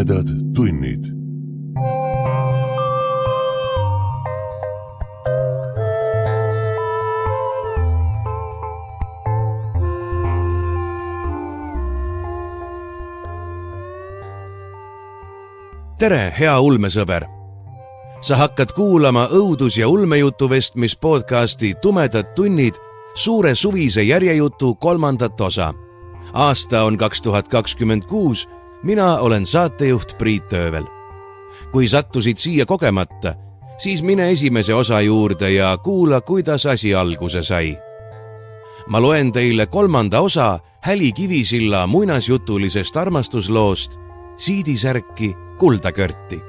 Tumedad tunnid. Tere, hea ulmesõber! Sa hakkad kuulama õudus- ja ulmejutuvestmis podcasti Tumedad tunnid suure suvise järjejutu 3. osa. Aasta on 2026, mina olen saatejuht Priit Öövel. Kui sattusid siia kogemata, siis mine esimese osa juurde ja kuula, kuidas asi alguse sai. Ma loen teile 3. osa Häli Kivisilla muinasjutulisest armastusloost Siidisärki Kuldakörti.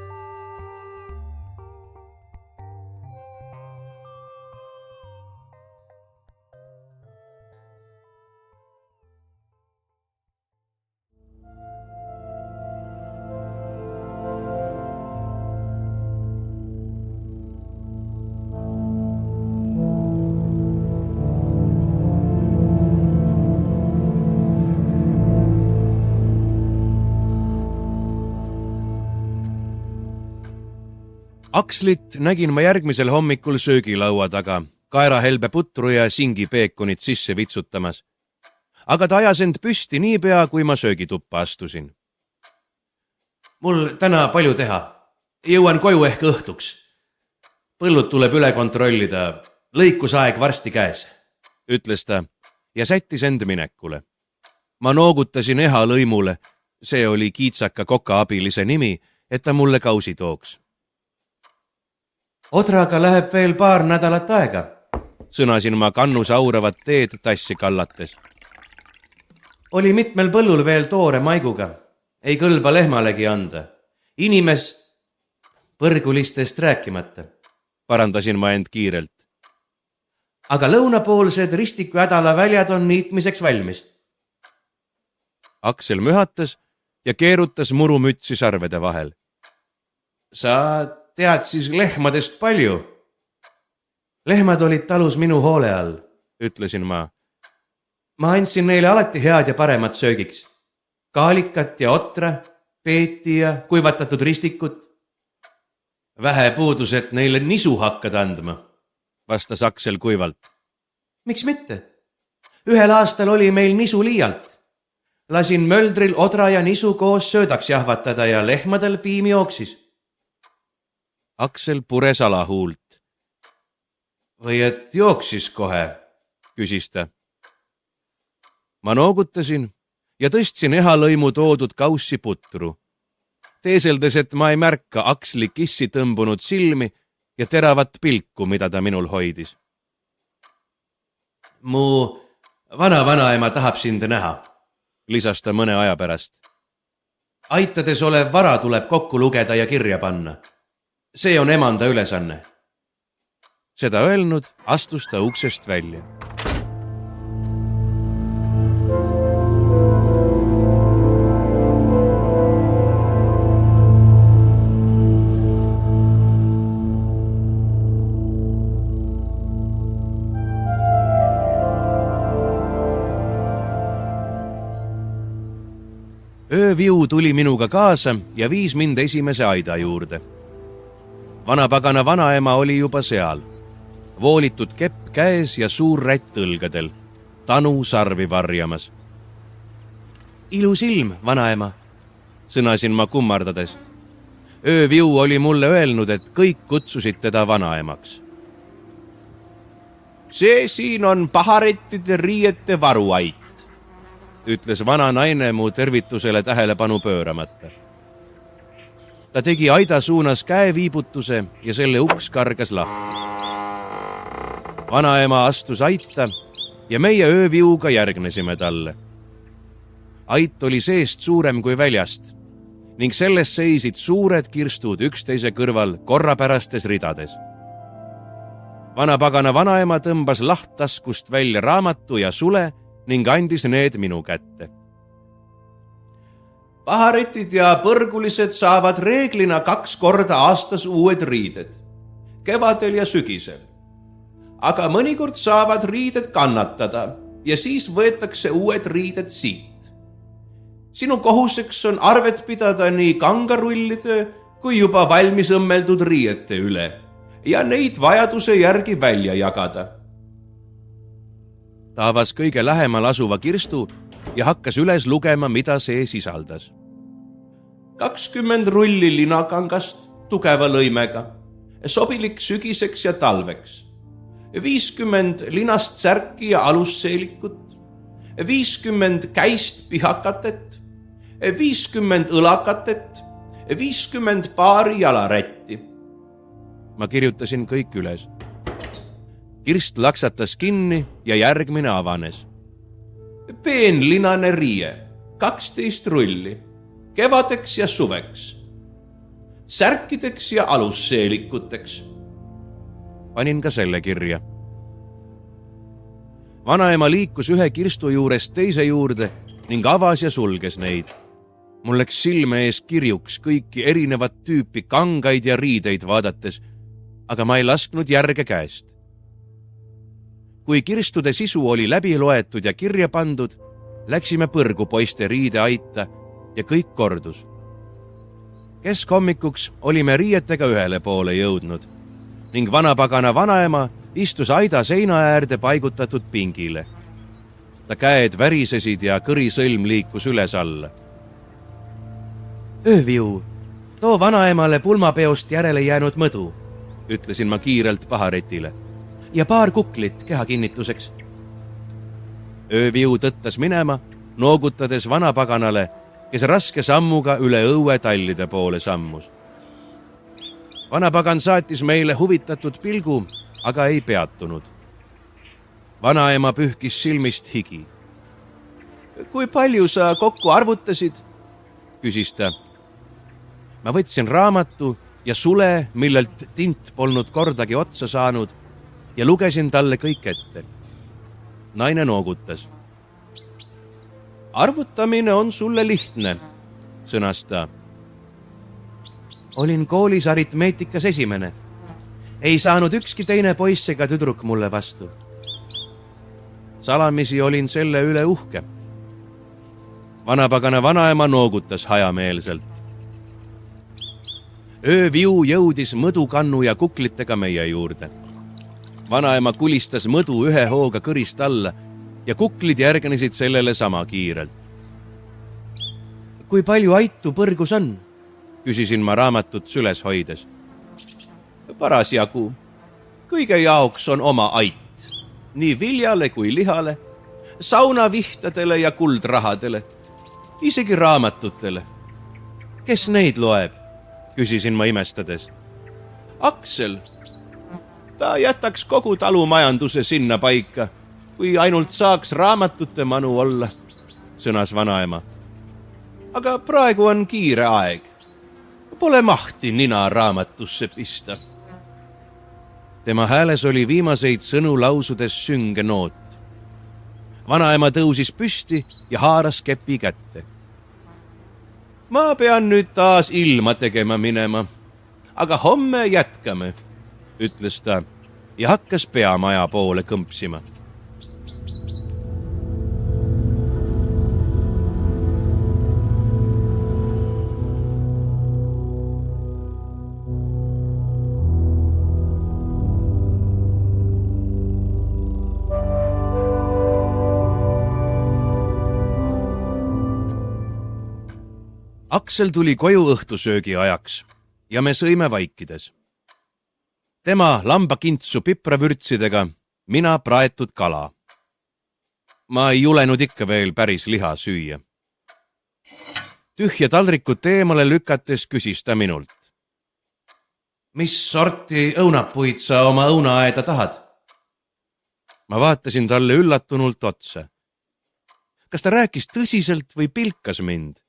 Akslit nägin ma järgmisel hommikul söögilaua taga, kaerahelbe putru ja singipeekonit sisse vitsutamas. Aga ta ajas end püsti niipea, kui ma söögituppa astusin. Mul täna palju teha. Jõuan koju ehk õhtuks. Põllud tuleb üle kontrollida. Lõikusaeg varsti käes, ütles ta ja sättis end minekule. Ma noogutasin Eha Lõimule, see oli kiitsaka kokaabilise nimi, et ta mulle kausi tooks. Odraga läheb veel paar nädalat aega, sõnasin ma kannus auravat teed tassi kallates. Oli mitmel põllul veel toore maiguga, ei kõlba lehmalegi anda. Inimes põrgulistest rääkimata, parandasin ma end kiirelt. Aga lõunapoolsed Ristiku hädala väljad on niitmiseks valmis. Aksel mühatas ja keerutas murumütsi sarvede vahel. Sa tead siis lehmadest palju? Lehmad olid talus minu hoole all, ütlesin ma. Ma andsin neile alati head ja paremat söögiks. Kaalikat ja otra, peeti ja kuivatatud ristikut. Vähe puudus, et neile nisu hakkad andma, vastas Aksel kuivalt. Miks mitte? Ühel aastal oli meil nisu liialt. Lasin möldril odra ja nisu koos söödaks jahvatada ja lehmadel piim jooksis. Aksel pures alahuult. Või et jooksis kohe, küsis ta. Ma noogutasin ja tõstsin Eha Lõimu toodud kaussi putru, teeseldes, et ma ei märka Aksli kissi tõmbunud silmi ja teravat pilku, mida ta minul hoidis. Mu vanaema tahab sind näha, lisas ta mõne aja pärast. Aitades olev vara tuleb kokku lugeda ja kirja panna. See on emanda ülesanne. Seda öelnud, astus ta uksest välja. Ööviu tuli minuga kaasa ja viis mind esimese aida juurde. Vanapagana vanaema oli juba seal, voolitud kepp käes ja suur rätt õlgadel, tanu sarvi varjamas. Ilus ilm, vanaema, sõnasin ma kummardades. Ööviu oli mulle öelnud, et kõik kutsusid teda vanaemaks. See siin on paharettide riiete varuait, ütles vana naine mu tervitusele tähelepanu pööramata. Ta tegi aida suunas käeviibutuse ja selle uks kargas lahti. Vanaema astus aita ja meie ööviuga järgnesime talle. Ait oli seest suurem kui väljast ning selles seisid suured kirstud üksteise kõrval korrapärastes ridades. Vanapagana vanaema tõmbas lahttaskust välja raamatu ja sule ning andis need minu kätte. Paharetid ja põrgulised saavad reeglina 2 korda aastas uued riided, kevadel ja sügisel. Aga mõnikord saavad riided kannatada ja siis võetakse uued riided siit. Sinu kohuseks on arvet pidada nii kangarullide kui juba valmis õmmeldud riiete üle ja neid vajaduse järgi välja jagada. Ta avas kõige lähemal asuva kirstu ja hakkas üles lugema, mida see sisaldas. 20 rulli linakangast tugeva lõimega, sobilik sügiseks ja talveks. 50 linast särki ja alusseelikut, 50 käist pihakatet, 50 õlakatet, 50 paari jalarätti. Ma kirjutasin kõik üles. Kirst laksatas kinni ja järgmine avanes. Peenlinane riie, 12 rulli, kevadeks ja suveks, särkideks ja alusseelikuteks. Panin ka selle kirja. Vanaema liikus ühe kirstu juurest teise juurde ning avas ja sulges neid. Mul läks silme ees kirjuks kõiki erinevat tüüpi kangaid ja riideid vaadates, aga ma ei lasknud järge käest. Kui kirstude sisu oli läbi loetud ja kirja pandud, läksime põrgu poiste riideaita ja kõik kordus. Keskhommikuks olime riietega ühele poole jõudnud ning vanapagana vanaema istus aida seina äärde paigutatud pingile. Ta käed värisesid ja kõrisõlm liikus üles alla. Ööviu, too vanaemale pulmapeost järele jäänud mõdu, ütlesin ma kiirelt paharetile, ja paar kuklit keha kinnituseks. Ööviu tõttas minema, noogutades vanapaganale, kes raske sammuga üle õue tallide poole sammus. Vanapagan saatis meile huvitatud pilgu, aga ei peatunud. Vanaema pühkis silmist higi. Kui palju sa kokku arvutasid? Küsis ta. Ma võtsin raamatu ja sule, millelt tint polnud kordagi otsa saanud, ja lugesin talle kõik ette. Naine noogutas. Arvutamine on sulle lihtne, sõnas ta. Olin koolis aritmeetikas esimene. Ei saanud ükski teine poiss ega tüdruk mulle vastu. Salamisi olin selle üle uhke. Vanapagana vanaema noogutas hajameelselt. Ööviu jõudis mõdukannu ja kuklitega meie juurde. Vanaema kulistas mõdu ühe hooga kõrist alla ja kuklid järgnesid sellele sama kiirelt. Kui palju aitu põrgus on? Küsisin ma raamatut süles hoides. Parasjagu. Kõige jaoks on oma ait. Nii viljale kui lihale, saunavihtadele ja kuldrahadele, isegi raamatutele. Kes neid loeb? Küsisin ma imestades. Aksel. Ta jätaks kogu talumajanduse sinna paika, kui ainult saaks raamatute manu olla, sõnas vanaema. Aga praegu on kiire aeg. Pole mahti nina raamatusse pista. Tema hääles oli viimaseid sõnu lausudes sünge noot. Vanaema tõusis püsti ja haaras kepi kätte. Ma pean nüüd taas ilma tegema minema, aga homme jätkame, ütles ta ja hakkas peamaja poole kõmpsima. Aksel tuli koju õhtusöögi ajaks ja me sõime vaikides. Tema lambakintsu pipravürtsidega, mina praetud kala. Ma ei julenud ikka veel päris liha süüa. Tühja taldrikut eemale lükates küsis ta minult. Mis sorti õunapuid sa oma õunaaeda tahad? Ma vaatasin talle üllatunult otsa. Kas ta rääkis tõsiselt või pilkas mind?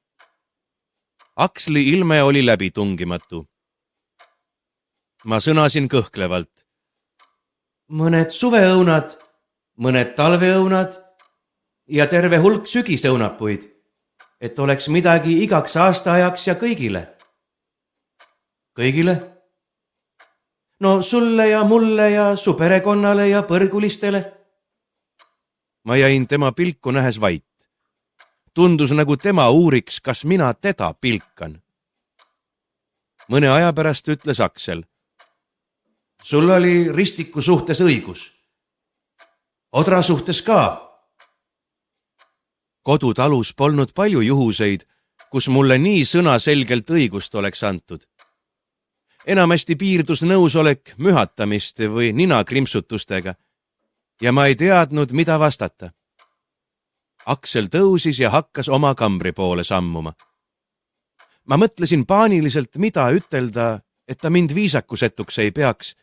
Aksli ilme oli läbi tungimatu. Ma sõnasin kõhklevalt. Mõned suveõunad, mõned talveõunad ja terve hulk sügisõunapuid, et oleks midagi igaks aastaajaks ja kõigile. Kõigile? No sulle ja mulle ja su perekonnale ja põrgulistele. Ma jäin tema pilku nähes vait. tundus nagu tema uuriks, kas mina teda pilkan. Mõne aja pärast ütles Aksel. Sul oli Ristiku suhtes õigus. Odra suhtes ka. Kodutalus polnud palju juhuseid, kus mulle nii sõnaselgelt õigust oleks antud. Enamasti piirdus nõusolek mühatamiste või ninakrimpsutustega ja ma ei teadnud, mida vastata. Aksel tõusis ja hakkas oma kambri poole sammuma. Ma mõtlesin paaniliselt, mida ütelda, et ta mind viisakusetuks ei peaks.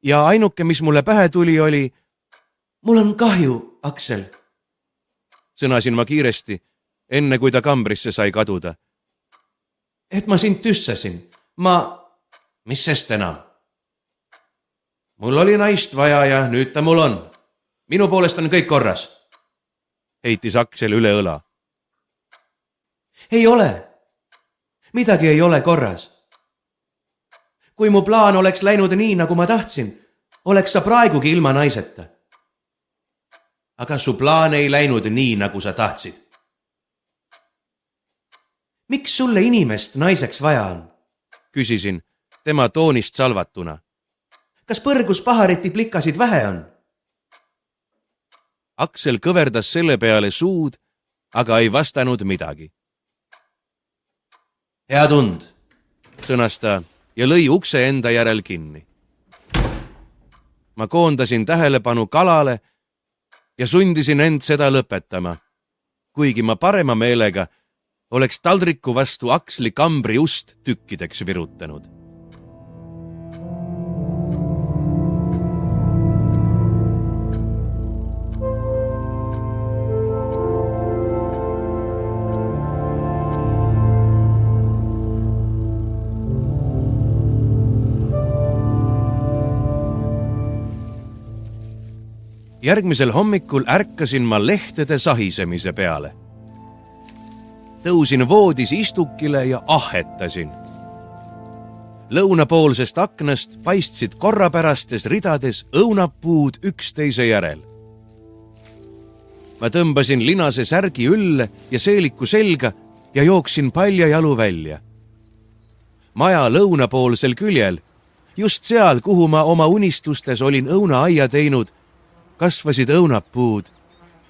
Ja ainuke, mis mulle pähe tuli, oli mul on kahju, Aksel. Sõnasin ma kiiresti, enne kui ta kambrisse sai kaduda. Et ma sind tüssasin. Mis sest enam? Mul oli naist vaja ja nüüd ta mul on. Minu poolest on kõik korras. Heitis Aksel üle õla. Ei ole. Midagi ei ole korras. Kui mu plaan oleks läinud nii, nagu ma tahtsin, oleks sa praegugi ilma naiseta. Aga su plaan ei läinud nii, nagu sa tahtsid. Miks sulle inimest naiseks vaja on? Küsisin, tema toonist salvatuna. Kas põrgus pahareti plikasid vähe on? Aksel kõverdas selle peale suud, aga ei vastanud midagi. Hea tund, sõnas ta ja lõi ukse enda järel kinni. Ma koondasin tähelepanu kalale ja sundisin end seda lõpetama, kuigi ma parema meelega oleks taldriku vastu Aksli kambri ust tükkideks virutanud. Järgmisel hommikul ärkasin ma lehtede sahisemise peale. Tõusin voodis istukile ja ahetasin. Lõunapoolsest aknast paistsid korrapärastes ridades õunapuud üksteise järel. Ma tõmbasin linase särgi ülle ja seeliku selga ja jooksin paljajalu välja. Maja lõunapoolsel küljel, just seal, kuhu ma oma unistustes olin õunaaia teinud, kasvasid õunapuud,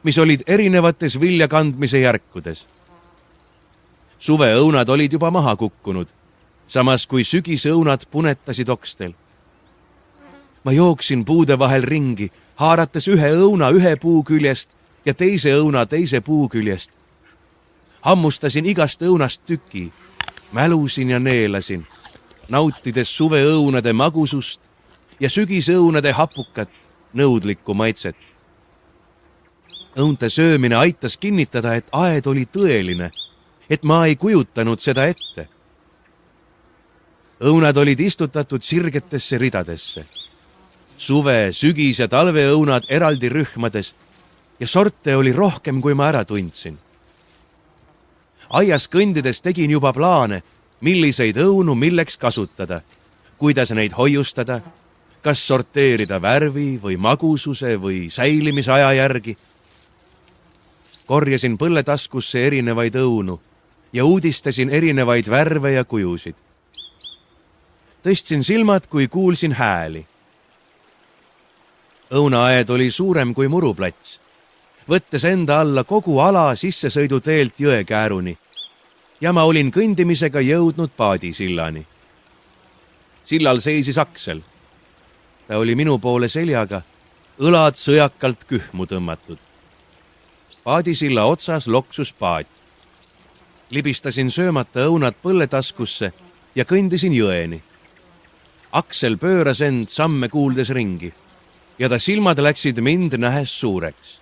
mis olid erinevates viljakandmise järkudes. Suveõunad olid juba maha kukkunud, samas kui sügisõunad punetasid okstel. Ma jooksin puude vahel ringi, haarates ühe õuna ühe puu küljest ja teise õuna teise puu küljest. Hammustasin igast õunast tüki, mälusin ja neelasin, nautides suveõunade magusust ja sügisõunade hapukat, nõudlikku maitset. Õunte söömine aitas kinnitada, et aed oli tõeline, et ma ei kujutanud seda ette. Õunad olid istutatud sirgetesse ridadesse. Suve, sügis ja talveõunad eraldi rühmades ja sorte oli rohkem, kui ma ära tundsin. Aias kõndides tegin juba plaane, milliseid õunu milleks kasutada, kuidas neid hoiustada, kas sorteerida värvi või magususe või säilimisaja järgi. Korjasin põlletaskusse erinevaid õunu ja uudistasin erinevaid värve ja kujusid. Tõstsin silmad, kui kuulsin hääli. Õunaaed oli suurem kui muruplats, võttes enda alla kogu ala sissesõiduteelt jõekääruni ja ma olin kõndimisega jõudnud paadisillani. Sillal seisis Aksel. Ta oli minu poole seljaga, õlad sõjakalt kühmu tõmmatud. Paadisilla otsas loksus paat. Libistasin söömata õunad põlletaskusse ja kõndisin jõeni. Aksel pööras end samme kuuldes ringi ja ta silmad läksid mind nähes suureks.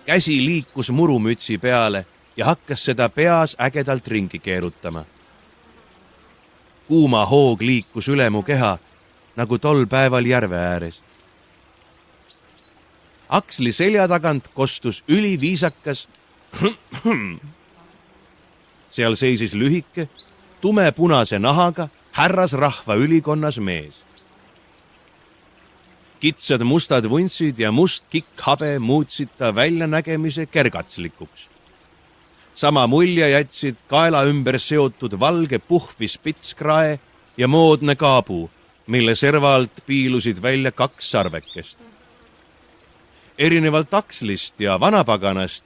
Käsi liikus murumütsi peale ja hakkas seda peas ägedalt ringi keerutama. Kuuma hoog liikus üle mu keha, nagu tol päeval järve ääres. Aksli selja tagant kostus üliviisakas. Seal seisis lühike, tumepunase nahaga härrasrahva ülikonnas mees. kitsad mustad vuntsid ja must kikkhabe muutsid ta väljanägemise kergatslikuks. Sama mulje jätsid kaela ümber seotud valge puhvis pitskrae ja moodne kaabu, mille serva alt piilusid välja 2 sarvekest. Erinevalt Akslist ja vanapaganast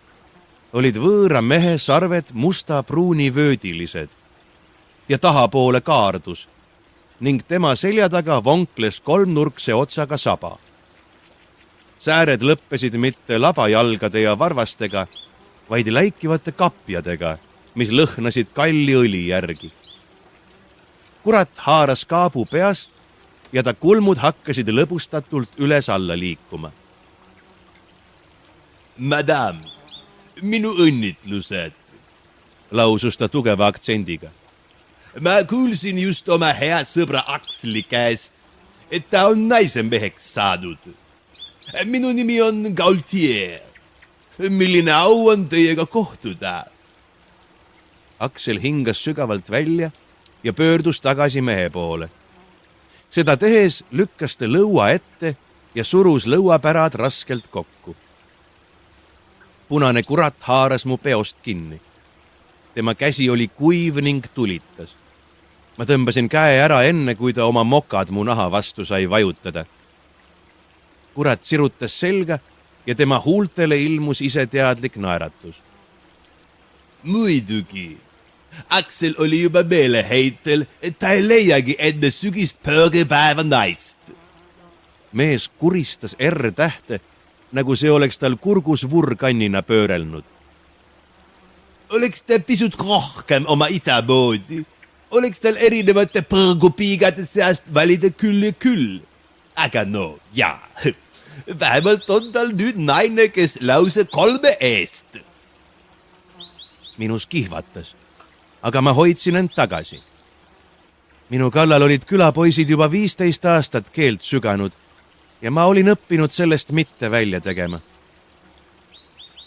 olid võõra mehe sarved musta-pruuni vöödilised ja tahapoole kaardus ning tema selja taga vonkles 3-nurkse otsaga saba. Sääred lõppesid mitte labajalgade ja varvastega, vaid läikivate kapjadega, mis lõhnasid kalli õli järgi. Kurat haaras kaabu peast ja ta kulmud hakkasid lõbustatult üles-alla liikuma. Madame, minu õnnitlused, lausus ta tugeva aktsendiga. Ma kuulsin just oma hea sõbra Aksli käest, et ta on naisemeheks saadud. Minu nimi on Gaultier. Milline au on teiega kohtuda? Aksel hingas sügavalt välja ja pöördus tagasi mehe poole. Seda tehes lükkas ta lõua ette ja surus lõuapärad raskelt kokku. Punane kurat haaras mu peost kinni. Tema käsi oli kuiv ning tulitas. Ma tõmbasin käe ära enne, kui ta oma mokad mu naha vastu sai vajutada. Kurat sirutas selga ja tema huultele ilmus iseteadlik naeratus. Muidugi. Aksel oli juba meeleheitel, et ta ei leiagi enne sügist pöörgepäeva naist. Mees kuristas R-tähte, nagu see oleks tal kurgus vurkannina pöörelnud. Oleks ta pisut rohkem oma isa moodi, oleks tal erinevate põrgupiigade seast valida küll ja küll. Aga no, jaa. Vähemalt on tal nüüd naine, kes lause 3 eest. Minus kihvatas, aga ma hoidsin end tagasi. Minu kallal olid külapoisid juba 15 aastat keelt süganud ja ma olin õppinud sellest mitte välja tegema.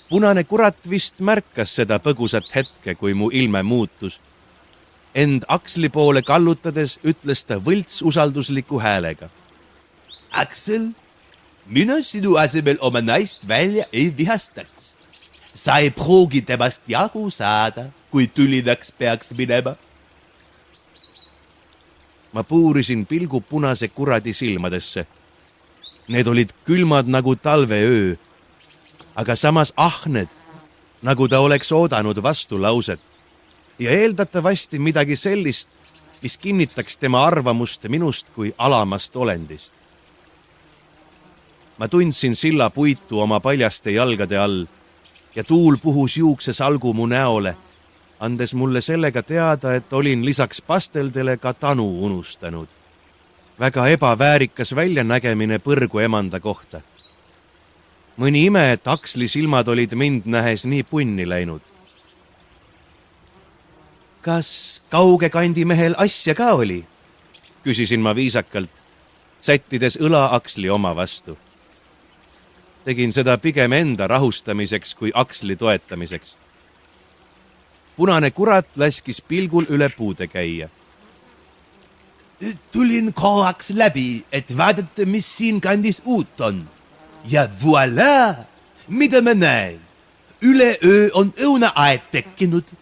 Punane kurat vist märkas seda põgusat hetke, kui mu ilme muutus. End Aksli poole kallutades ütles ta võlts usaldusliku häälega. Aksel, mina sinu asemel oma naist välja ei vihastaks. Sa ei pruugi temast jagu saada, kui tülinaks peaks minema. Ma puurisin pilgu punase kuradi silmadesse. Need olid külmad nagu talveöö, aga samas ahned, nagu ta oleks oodanud vastu lauset ja eeldatavasti midagi sellist, mis kinnitaks tema arvamust minust kui alamast olendist. Ma tundsin silla puitu oma paljaste jalgade all ja tuul puhus juuksesalgu mu näole, andes mulle sellega teada, et olin lisaks pasteldele ka tanu unustanud. Väga ebaväärikas väljanägemine põrgu emanda kohta. Mõni ime, et Aksli silmad olid mind nähes nii punni läinud. Kas kauge kandi mehel asja ka oli? Küsisin ma viisakalt, sättides õla Aksli oma vastu. Tegin seda pigem enda rahustamiseks kui Aksli toetamiseks. Punane kurat laskis pilgul üle puude käia. Tulin korraks läbi, et vaadata, mis siin kandis uut on. Ja voilà, mida ma näen. Üle öö on õunaaed tekkinud.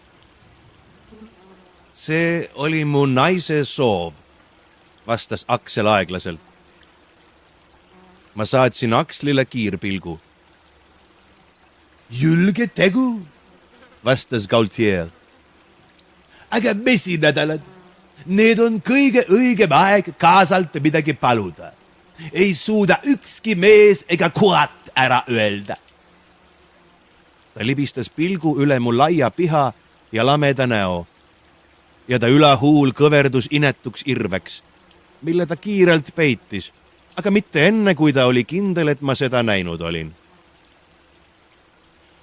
See oli mu naise soov, vastas Aksel aeglaselt. Ma saatsin Akslile kiirpilgu. Julge tegu, vastas Gaultier. Aga mesinädalad, need on kõige õigem aeg kaasalt midagi paluda. Ei suuda ükski mees ega kurat ära öelda. Ta libistas pilgu üle mu laia piha ja lameda näo ja ta ülahuul kõverdus inetuks irveks, mille ta kiirelt peitis, aga mitte enne, kui ta oli kindel, et ma seda näinud olin.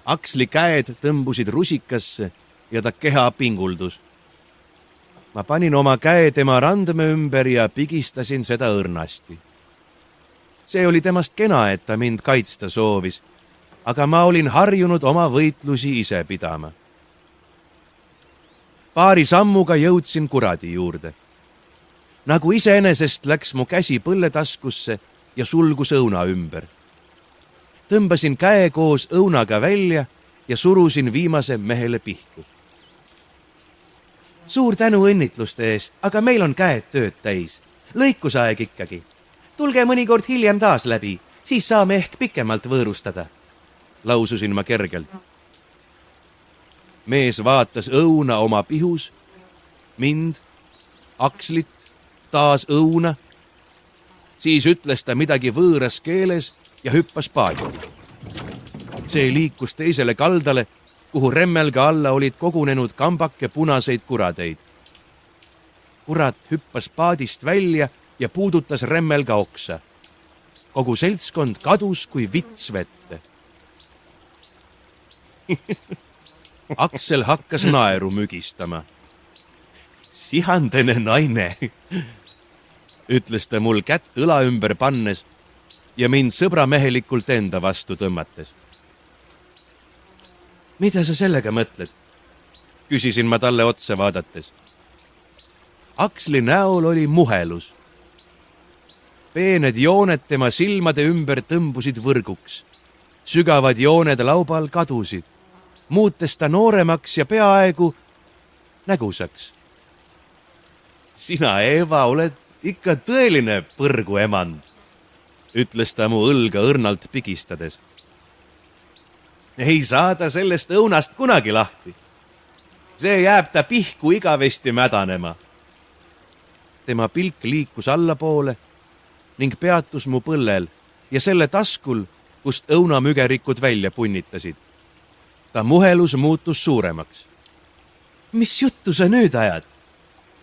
Aksli käed tõmbusid rusikasse ja ta keha pinguldus. Ma panin oma käe tema randme ümber ja pigistasin seda õrnasti. See oli temast kena, et ta mind kaitsta soovis, aga ma olin harjunud oma võitlusi ise pidama. Paari sammuga jõudsin kuradi juurde. Nagu iseenesest läks mu käsi põlletaskusse ja sulgus õuna ümber. Tõmbasin käe koos õunaga välja ja surusin viimase mehele pihku. Suur tänu õnnitluste eest, aga meil on käed tööd täis. Lõikusaeg ikkagi. Tulge mõnikord hiljem taas läbi, siis saame ehk pikemalt võõrustada. Laususin ma kergelt. Mees vaatas õuna oma pihus, mind, Akslit, taas õuna. Siis ütles ta midagi võõras keeles ja hüppas paadi. See liikus teisele kaldale, kuhu remmelga alla olid kogunenud kambake punaseid kuradeid. Kurat hüppas paadist välja ja puudutas remmelga oksa. Kogu seltskond kadus kui vits vette. Aksel hakkas naeru mügistama. Sihandene naine, ütles ta mul kätt õla ümber pannes ja mind sõbramehelikult enda vastu tõmmates. Mida sa sellega mõtled? Küsisin ma talle otsa vaadates. Aksli näol oli muhelus. Peened jooned tema silmade ümber tõmbusid võrguks. Sügavad jooned laubal kadusid, muutes ta nooremaks ja peaaegu nägusaks. Sina, Eeva, oled ikka tõeline põrgu emand, ütles ta mu õlga õrnalt pigistades. Ei saada sellest õunast kunagi lahti. See jääb ta pihku igavesti mädanema. Tema pilk liikus allapoole ning peatus mu põllel ja selle taskul, kust õunamügerikud välja punnitasid. Ta muhelus muutus suuremaks. Mis juttu sa nüüd ajad?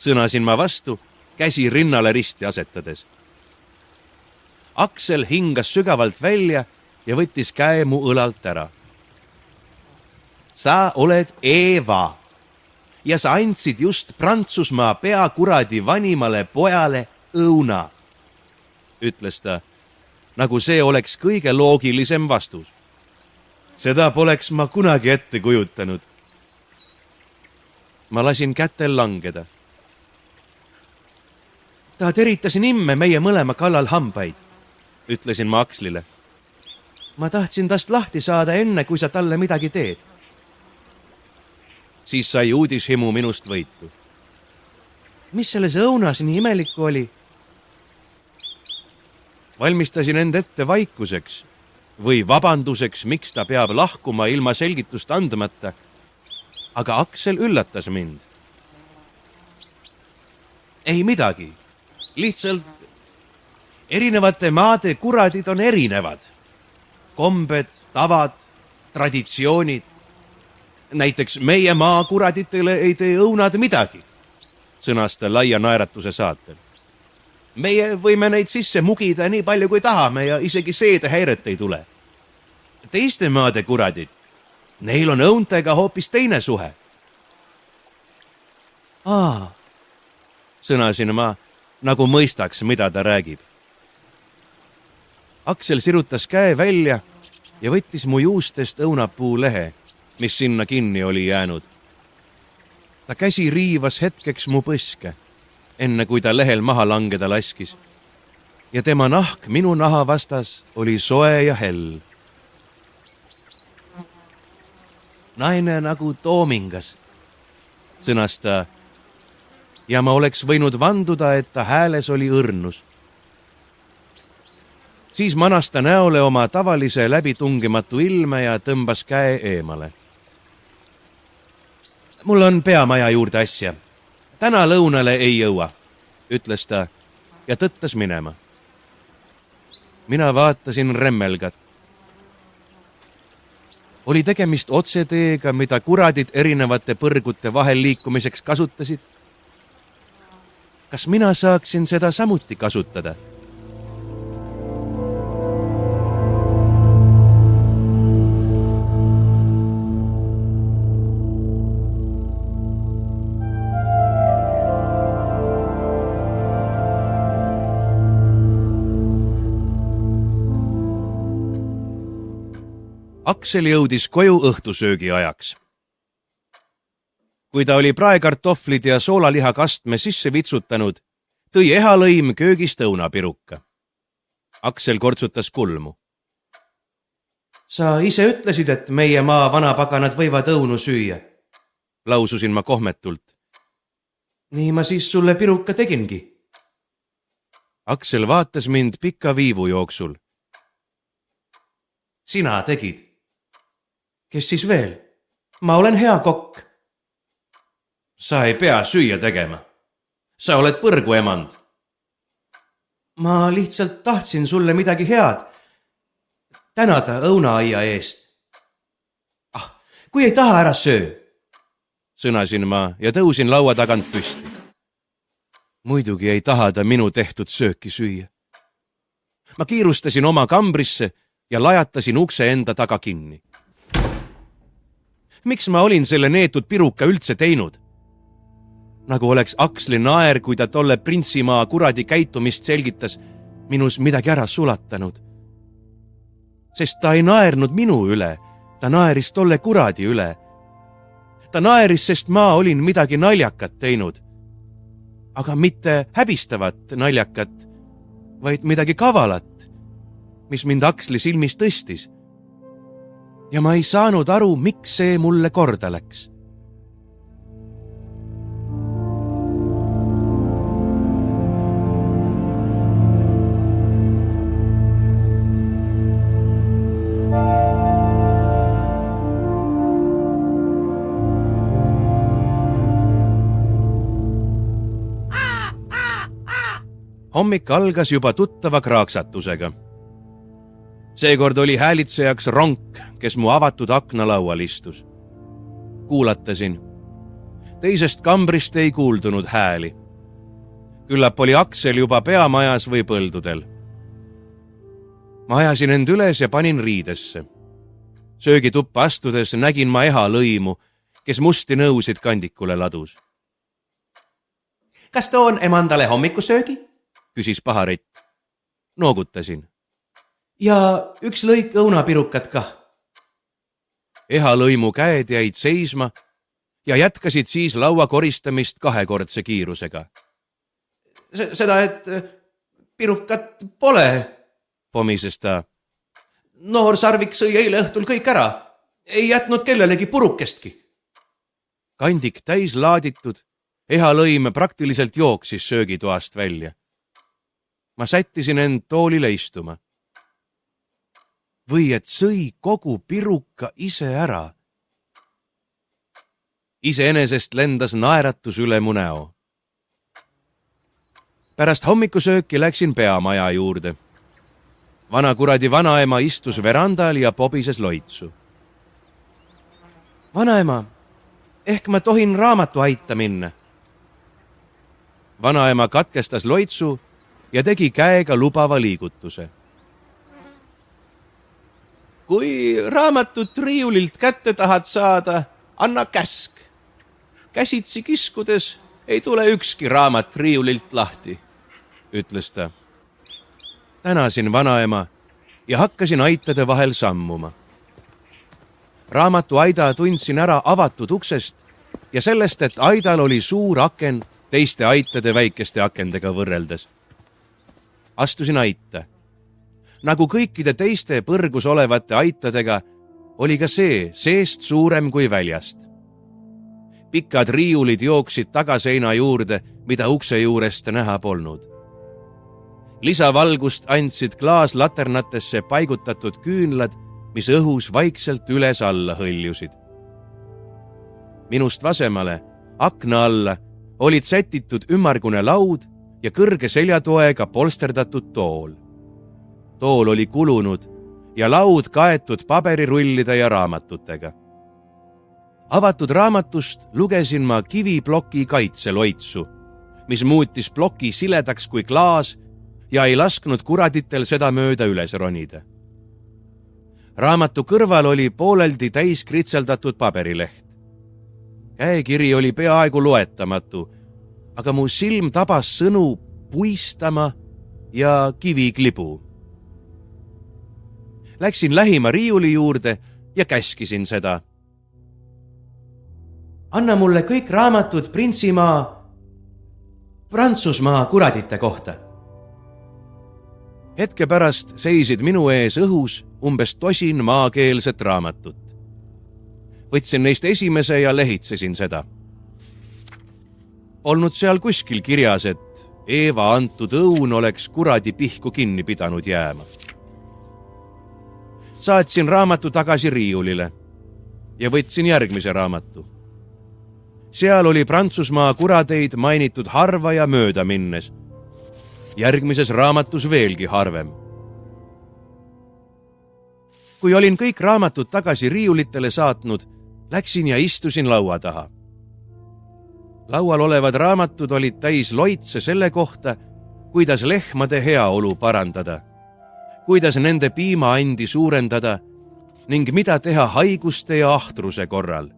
Sõnasin ma vastu, käsi rinnale risti asetades. Aksel hingas sügavalt välja ja võttis käe mu õlalt ära. Sa oled Eeva ja sa andsid just Prantsusmaa peakuradi vanimale pojale õuna, ütles ta, nagu see oleks kõige loogilisem vastus. Seda poleks ma kunagi ette kujutanud. Ma lasin kätel langeda. Ta teritas nimme meie mõlema kallal hambaid, ütlesin ma Akslile. Ma tahtsin tast lahti saada enne, kui sa talle midagi teed. Siis sai uudishimu minust võitu. Mis selles õunas nii imelikku oli? Valmistasin end ette vaikuseks või vabanduseks, miks ta peab lahkuma ilma selgitust andmata, aga Aksel üllatas mind. Ei midagi, lihtsalt erinevate maade kuradid on erinevad. Kombed, tavad, traditsioonid. Näiteks meie maa kuraditele ei tee õunad midagi, sõnas ta laia naeratuse saatel. Meie võime neid sisse mugida nii palju kui tahame ja isegi seedehäiret ei tule. Teiste maade kuradid, neil on õuntega hoopis teine suhe. Sõnasin ma, nagu mõistaks, mida ta räägib. Aksel sirutas käe välja ja võttis mu juustest õunapuu lehe, mis sinna kinni oli jäänud. Ta käsi riivas hetkeks mu põske, enne kui ta lehel maha langeda laskis. Ja tema nahk minu naha vastas oli soe ja hell. Naine nagu toomingas, sõnas ta, ja ma oleks võinud vanduda, et ta hääles oli õrnus. Siis manas ta näole oma tavalise läbitungimatu ilme ja tõmbas käe eemale. Mul on peamaja juurde asja. Täna lõunale ei jõua, ütles ta ja tõttas minema. Mina vaatasin remmelgat. Oli tegemist otseteega, mida kuradid erinevate põrgute vahel liikumiseks kasutasid. Kas mina saaksin seda samuti kasutada? Aksel jõudis koju õhtusöögi ajaks. Kui ta oli praekartohvlid ja soolalihakastme sisse vitsutanud, tõi ehalõim köögist õunapiruka. Aksel kortsutas kulmu. Sa ise ütlesid, et meie maa vanapaganad võivad õunu süüa, laususin ma kohmetult. Nii ma siis sulle piruka tegingi. Aksel vaatas mind pika viivu jooksul. Sina tegid. Kes siis veel? Ma olen hea kokk. Sa ei pea süüa tegema. Sa oled põrgu emand. Ma lihtsalt tahtsin sulle midagi head. Tänada õunaaia eest. Kui ei taha, ära söö, sõnasin ma ja tõusin laua tagant püsti. Muidugi ei taha ta minu tehtud sööki süüa. Ma kiirustasin oma kambrisse ja lajatasin ukse enda taga kinni. Miks ma olin selle neetud piruka üldse teinud? Nagu oleks Aksli naer, kui ta tolle printsimaa kuradi käitumist selgitas, minus midagi ära sulatanud. Sest ta ei naernud minu üle, ta naeris tolle kuradi üle. Ta naeris, sest ma olin midagi naljakat teinud. Aga mitte häbistavat naljakat, vaid midagi kavalat, mis mind Aksli silmis tõstis. Ja ma ei saanud aru, miks see mulle korda läks. Hommik algas juba tuttava kraaksatusega. Seekord oli häälitsejaks Ronk, kes mu avatud aknalaual istus. Kuulatasin. Teisest kambrist ei kuuldunud hääli. Küllap oli Aksel juba peamajas või põldudel. Ma ajasin end üles ja panin riidesse. Söögituppa astudes nägin ma Eha lõimu, kes musti nõusid kandikule ladus. Kas toon emandale hommikusöögi? Küsis paharit. Noogutasin. Ja üks lõik õunapirukat kah. Eha lõimu käed jäid seisma ja jätkasid siis laua koristamist kahekordse kiirusega. Seda, et pirukat pole, pomises ta. Noor sarvik sõi eile õhtul kõik ära. Ei jätnud kellelegi purukestki. Kandik täis laaditud, Eha lõim praktiliselt jooksis söögitoast välja. Ma sättisin end toolile istuma. Või et sõi kogu piruka ise ära. Iseenesest lendas naeratus üle mu näo. Pärast hommikusööki läksin peamaja juurde. Vanakuradi vanaema istus verandal ja pobises loitsu. Vanaema, ehk ma tohin raamatu aita minna? Vanaema katkestas loitsu ja tegi käega lubava liigutuse. Kui raamatut riiulilt kätte tahad saada, anna käsk. Käsitsi kiskudes ei tule ükski raamat riiulilt lahti, ütles ta. Tänasin vanaema ja hakkasin aitade vahel sammuma. Raamatu aida tundsin ära avatud uksest ja sellest, et aidal oli suur aken teiste aitade väikeste akendega võrreldes. Astusin aita. Nagu kõikide teiste põrgus olevate aitadega oli ka see seest suurem kui väljast. Pikad riiulid jooksid tagaseina juurde, mida ukse juurest näha polnud. Lisavalgust andsid klaaslaternatesse paigutatud küünlad, mis õhus vaikselt üles-alla hõljusid. Minust vasemale, akna alla, olid sätitud ümmargune laud ja kõrge seljatoega polsterdatud tool. Tool oli kulunud ja laud kaetud paberirullide ja raamatutega. Avatud raamatust lugesin ma kiviploki kaitseloitsu, mis muutis ploki siledaks kui klaas ja ei lasknud kuraditel seda mööda üles ronida. Raamatu kõrval oli pooleldi täis kritseldatud paberileht. Käekiri oli peaaegu loetamatu, aga mu silm tabas sõnu puistama ja kiviklibu. Läksin lähima riiuli juurde ja käskisin seda. Anna mulle kõik raamatud Printsimaa, Prantsusmaa kuradite kohta. hetke pärast seisid minu ees õhus umbes tosin maakeelset raamatut. Võtsin neist esimese ja lehitsesin seda. Polnud seal kuskil kirjas, et Eeva antud õun oleks kuradi pihku kinni pidanud jääma. Saatsin raamatu tagasi riiulile ja võtsin järgmise raamatu. Seal oli Prantsusmaa kuradeid mainitud harva ja mööda minnes. Järgmises raamatus veelgi harvem. Kui olin kõik raamatud tagasi riiulitele saatnud, läksin ja istusin laua taha. Laual olevad raamatud olid täis loitse selle kohta, kuidas lehmade heaolu parandada, kuidas nende piimaandi suurendada ning mida teha haiguste ja ahtruse korral.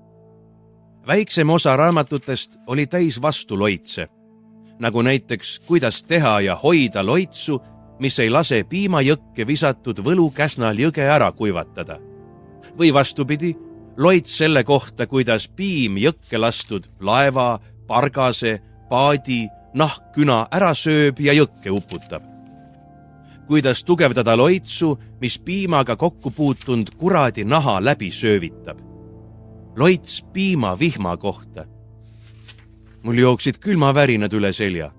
Väiksem osa raamatutest oli täis vastuloitse, nagu näiteks kuidas teha ja hoida loitsu, mis ei lase piimajõkke visatud võlukäsnal jõge ära kuivatada. Või vastupidi, loits selle kohta, kuidas piim jõkke lastud laeva, pargase, paadi, nahkküna ära sööb ja jõkke uputab. Kuidas tugevdada loitsu, mis piimaga kokku puutunud kuradi naha läbi söövitab. Loits piima vihma kohta. Mul jooksid külmavärinad üle selja.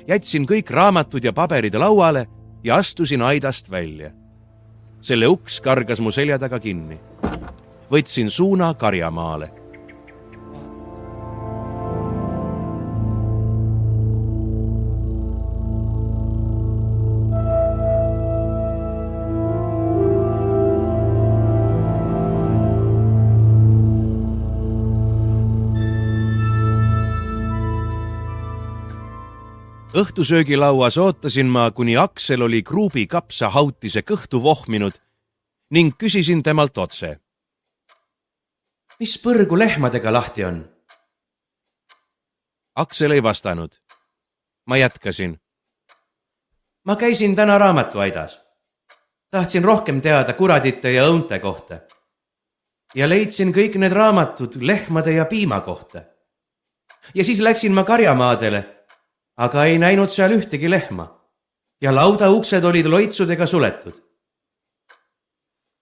Jätsin kõik raamatud ja paberid lauale ja astusin aidast välja. Selle uks kargas mu selja taga kinni. Võtsin suuna karjamaale. Õhtusöögilauas ootasin ma, kuni Aksel oli kruubi kapsa hautise kõhtu vohminud ning küsisin temalt otse. Mis põrgu lehmadega lahti on? Aksel ei vastanud. Ma jätkasin. Ma käisin täna raamatuaidas. Tahtsin rohkem teada kuradite ja õunte kohta. Ja leidsin kõik need raamatud lehmade ja piima kohta. Ja siis läksin ma karjamaadele, aga ei näinud seal ühtegi lehma ja lauda uksed olid loitsudega suletud.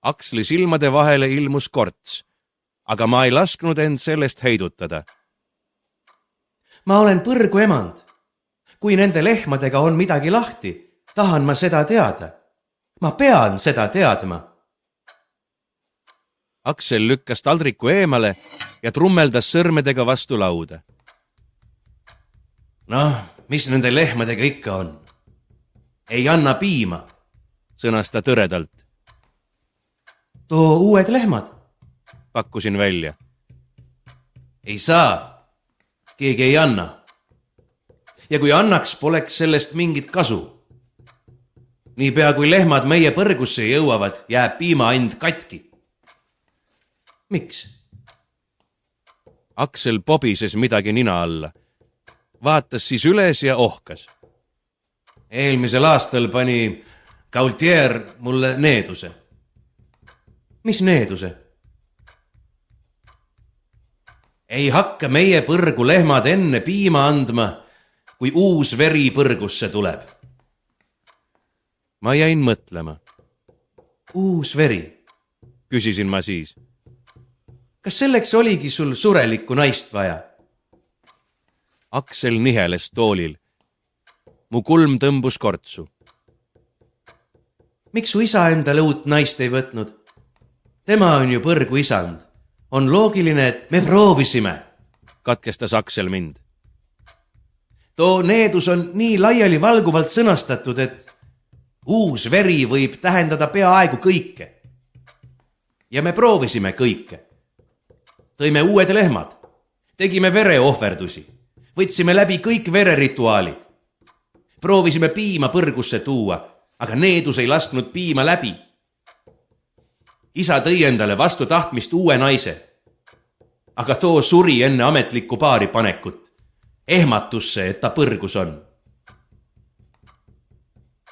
Aksli silmade vahele ilmus korts, aga ma ei lasknud end sellest heidutada. Ma olen põrgu emand. Kui nende lehmadega on midagi lahti, tahan ma seda teada. Ma pean seda teadma. Aksel lükkas taldriku eemale ja trummeldas sõrmedega vastu lauda. Noh, mis nende lehmadega ikka on? Ei anna piima, sõnas ta tõredalt. Too uued lehmad, pakkusin välja. Ei saa, keegi ei anna. Ja kui annaks, poleks sellest mingit kasu. Niipea kui lehmad meie põrgusse jõuavad, jääb piimaand katki. Miks? Aksel pobises midagi nina alla. Vaatas siis üles ja ohkas. Eelmisel aastal pani Gaultier mulle needuse. Mis needuse? Ei hakka meie põrgu lehmad enne piima andma, kui uus veri põrgusse tuleb. Ma jäin mõtlema. Uus veri, küsisin ma siis. Kas selleks oligi sul surelikku naist vaja? Aksel niheles toolil. Mu kulm tõmbus kortsu. Miks su isa endale uut naist ei võtnud? Tema on ju põrgu isand. On loogiline, et me proovisime, katkestas Aksel mind. Too needus on nii laiali valguvalt sõnastatud, et uus veri võib tähendada peaaegu kõike. Ja me proovisime kõike. Tõime uued lehmad. Tegime vereohverdusi. Võtsime läbi kõik vererituaalid. Proovisime piima põrgusse tuua, aga needus ei lasknud piima läbi. Isa tõi endale vastu tahtmist uue naise. Aga too suri enne ametlikku paari panekut. Ehmatusse, et ta põrgus on.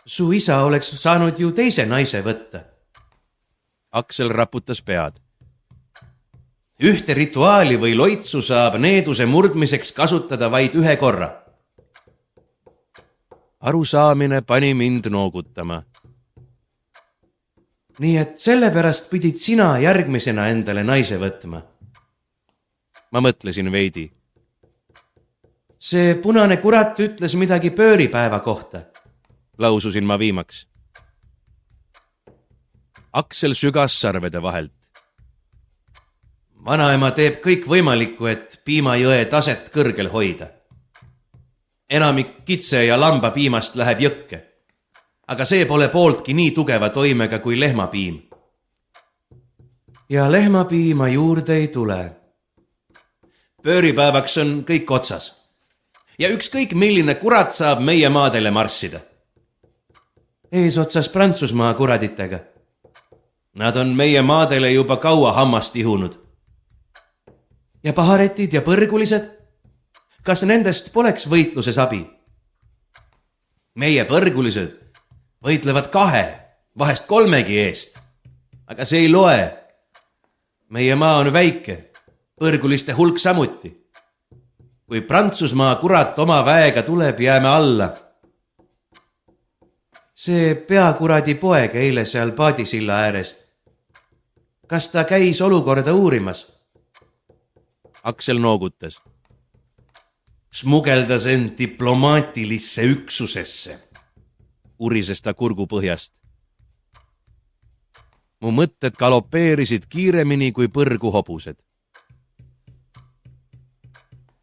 Su isa oleks saanud ju teise naise võtta. Aksel raputas pead. Ühte rituaali või loitsu saab needuse murdmiseks kasutada vaid ühe korra. arusaamine pani mind noogutama. Nii et sellepärast pidid sina järgmisena endale naise võtma. Ma mõtlesin veidi. See punane kurat ütles midagi pööripäeva kohta, laususin ma viimaks. Aksel sügas sarvede vahelt. Vanaema teeb kõik võimalikku, et piimajõe taset kõrgel hoida. Enamik kitse- ja lambapiimast läheb jõkke, aga see pole pooltki nii tugeva toimega kui lehmapiim. Ja lehmapiima juurde ei tule. Pööripäevaks on kõik otsas ja ükskõik milline kurat saab meie maadele marssida. Eesotsas Prantsusmaa kuraditega. Nad on meie maadele juba kaua hammast ihunud. Ja paharetid ja põrgulised? Kas nendest poleks võitluses abi? Meie põrgulised võitlevad 2, vahest 3 eest. Aga see ei loe. Meie maa on väike, põrguliste hulk samuti. Kui Prantsusmaa kurat oma väega tuleb, jääme alla. See peakuradi poeg eile seal paadisilla ääres. Kas ta käis olukorda uurimas? Aksel noogutas. Smugeldas end diplomaatilisse üksusesse, urises ta kurgu põhjast. Mu mõtted galopeerisid kiiremini kui põrgu hobused.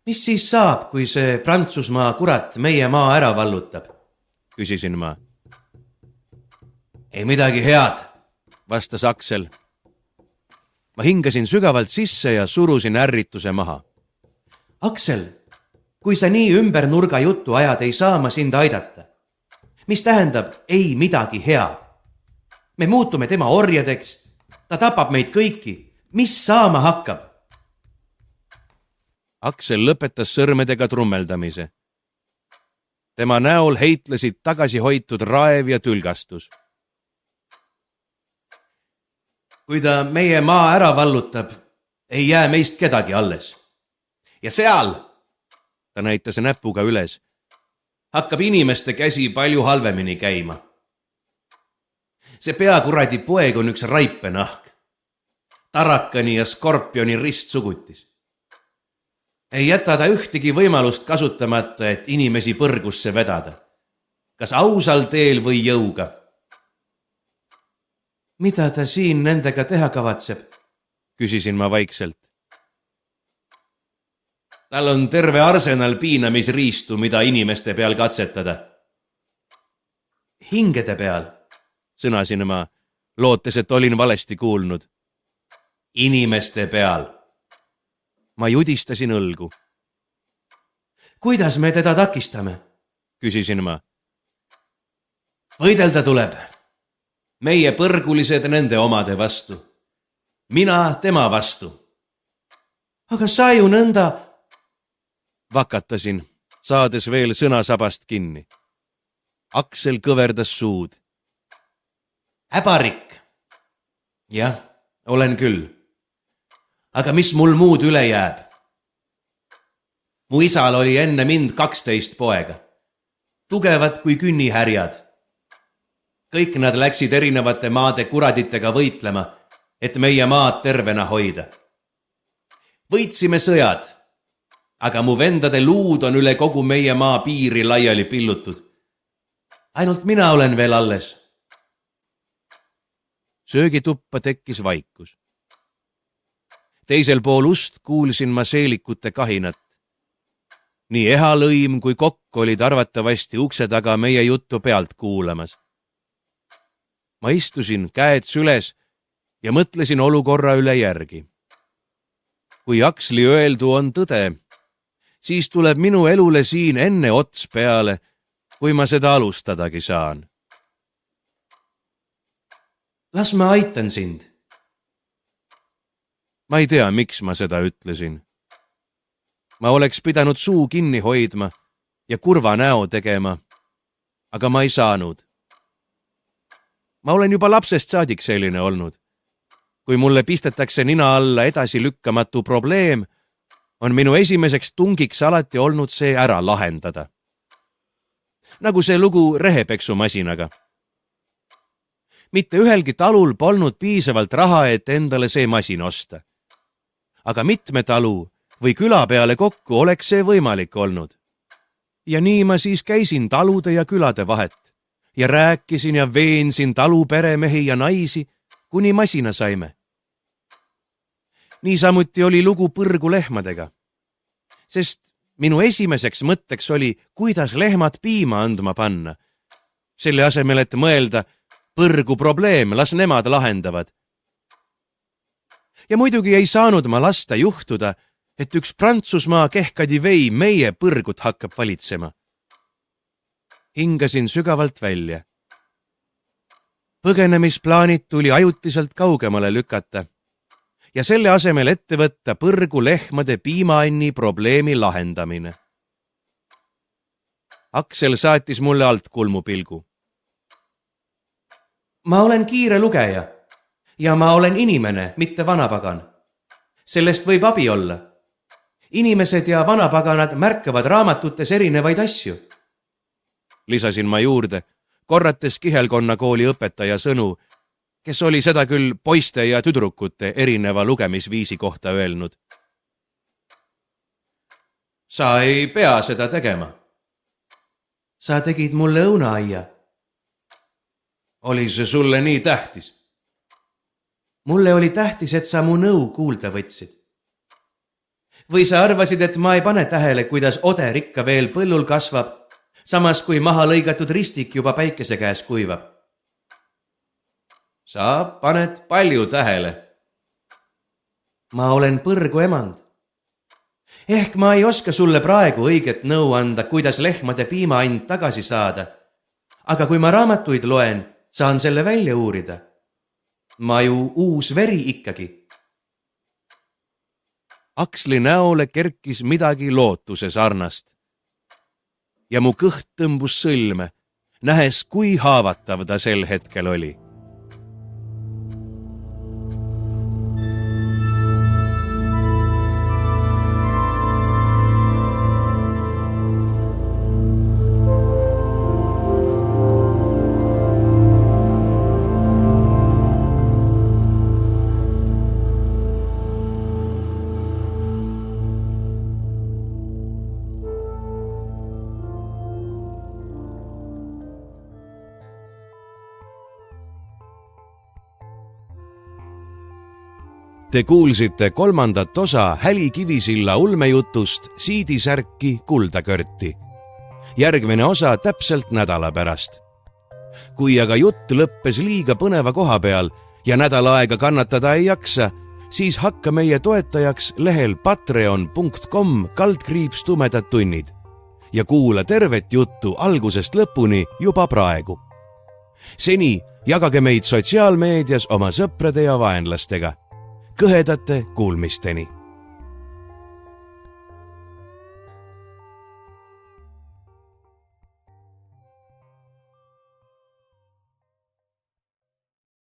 Mis siis saab, kui see Prantsusmaa kurat meie maa ära vallutab? Küsisin ma. Ei midagi head, vastas Aksel. Ma hingasin sügavalt sisse ja surusin ärrituse maha. Aksel, kui sa nii ümber nurga juttu ajad, ei saa ma sind aidata. Mis tähendab ei midagi head? Me muutume tema orjadeks, ta tapab meid kõiki. Mis saama hakkab? Aksel lõpetas sõrmedega trummeldamise. Tema näol heitlesid tagasihoitud raev ja tülgastus. Kui ta meie maa ära vallutab, ei jää meist kedagi alles. Ja seal, ta näitas näpuga üles, hakkab inimeste käsi palju halvemini käima. See peakuradi poeg on üks raipenahk, tarakani ja skorpioni ristsugutis. Ei jäta ta ühtegi võimalust kasutamata, et inimesi põrgusse vedada, kas ausal teel või jõuga. Mida ta siin nendega teha kavatseb? Küsisin ma vaikselt. Tal on terve arsenal piinamisriistu, mida inimeste peal katsetada. Hingede peal, sõnasin ma, lootes, et olin valesti kuulnud. Inimeste peal. Ma judistasin õlgu. Kuidas me teda takistame? Küsisin ma. Võidelda tuleb. Meie põrgulised nende omade vastu. Mina tema vastu. Aga sa ju nõnda... Vakatasin, saades veel sõnasabast kinni. Aksel kõverdas suud. Häbarik. Jah, olen küll. Aga mis mul muud üle jääb? Mu isal oli enne mind 12 poega. Tugevad kui künnihärjad. Kõik nad läksid erinevate maade kuraditega võitlema, et meie maad tervena hoida. Võitsime sõjad, aga mu vendade luud on üle kogu meie maa piiri laiali pillutud. Ainult mina olen veel alles. Söögituppa tekkis vaikus. Teisel pool ust kuulsin ma seelikute kahinat. Nii ehalõim kui kokk olid arvatavasti ukse taga meie juttu pealt kuulamas. Ma istusin käed süles ja mõtlesin olukorra üle järgi. Kui Aksli öeldu on tõde, siis tuleb minu elule siin enne ots peale, kui ma seda alustadagi saan. Las ma aitan sind. Ma ei tea, miks ma seda ütlesin. Ma oleks pidanud suu kinni hoidma ja kurva näo tegema, aga ma ei saanud. Ma olen juba lapsest saadik selline olnud. Kui mulle pistetakse nina alla edasi lükkamatu probleem, on minu esimeseks tungiks alati olnud see ära lahendada. nagu see lugu rehepeksumasinaga. mitte ühelgi talul polnud piisavalt raha, et endale see masin osta. aga mitme talu või küla peale kokku oleks see võimalik olnud. ja nii ma siis käisin talude ja külade vahet ja rääkisin ja veensin talu peremehi ja naisi, kuni masina saime. Niisamuti oli lugu põrgulehmadega, sest minu esimeseks mõtteks oli, kuidas lehmad piima andma panna. selle asemel, et mõelda, põrgu probleem, las nemad lahendavad. ja muidugi ei saanud ma lasta juhtuda, et üks Prantsusmaa kehkadi vei meie põrgut hakkab valitsema. hingasin sügavalt välja. põgenemisplaanid tuli ajutiselt kaugemale lükata ja selle asemel ette võtta põrgulehmade piimaanni probleemi lahendamine. Aksel saatis mulle alt kulmupilgu. ma olen kiire lugeja ja ma olen inimene, mitte vanapagan. sellest võib abi olla. inimesed ja vanapaganad märkavad raamatutes erinevaid asju. lisasin ma juurde, korrates Kihelkonna kooli õpetaja sõnu, kes oli seda küll poiste ja tüdrukute erineva lugemisviisi kohta öelnud. sa ei pea seda tegema. sa tegid mulle õunaaia. oli see sulle nii tähtis? mulle oli tähtis, et sa mu nõu kuulda võtsid. või sa arvasid, et ma ei pane tähele, kuidas oder ikka veel põllul kasvab, samas kui maha lõigatud ristik juba päikese käes kuivab? sa paned palju tähele. ma olen põrgu emand. ehk ma ei oska sulle praegu õiget nõu anda, kuidas lehmade piimaand tagasi saada. aga kui ma raamatuid loen, saan selle välja uurida. ma ju uus veri ikkagi. Aksli näole kerkis midagi lootuse sarnast. ja mu kõht tõmbus sõlme, nähes, kui haavatav ta sel hetkel oli. Te kuulsite 3. osa Häli Kivisilla ulmejutust Siidisärki kuldakörti. Järgmine osa täpselt nädala pärast. Kui aga jutt lõppes liiga põneva koha peal ja nädal aega kannatada ei jaksa, siis hakka meie toetajaks lehel patreon.com/tumedad tunnid ja kuula tervet juttu algusest lõpuni juba praegu. Seni jagage meid sotsiaalmeedias oma sõprade ja vaenlastega. Kõhedate kuulmisteni!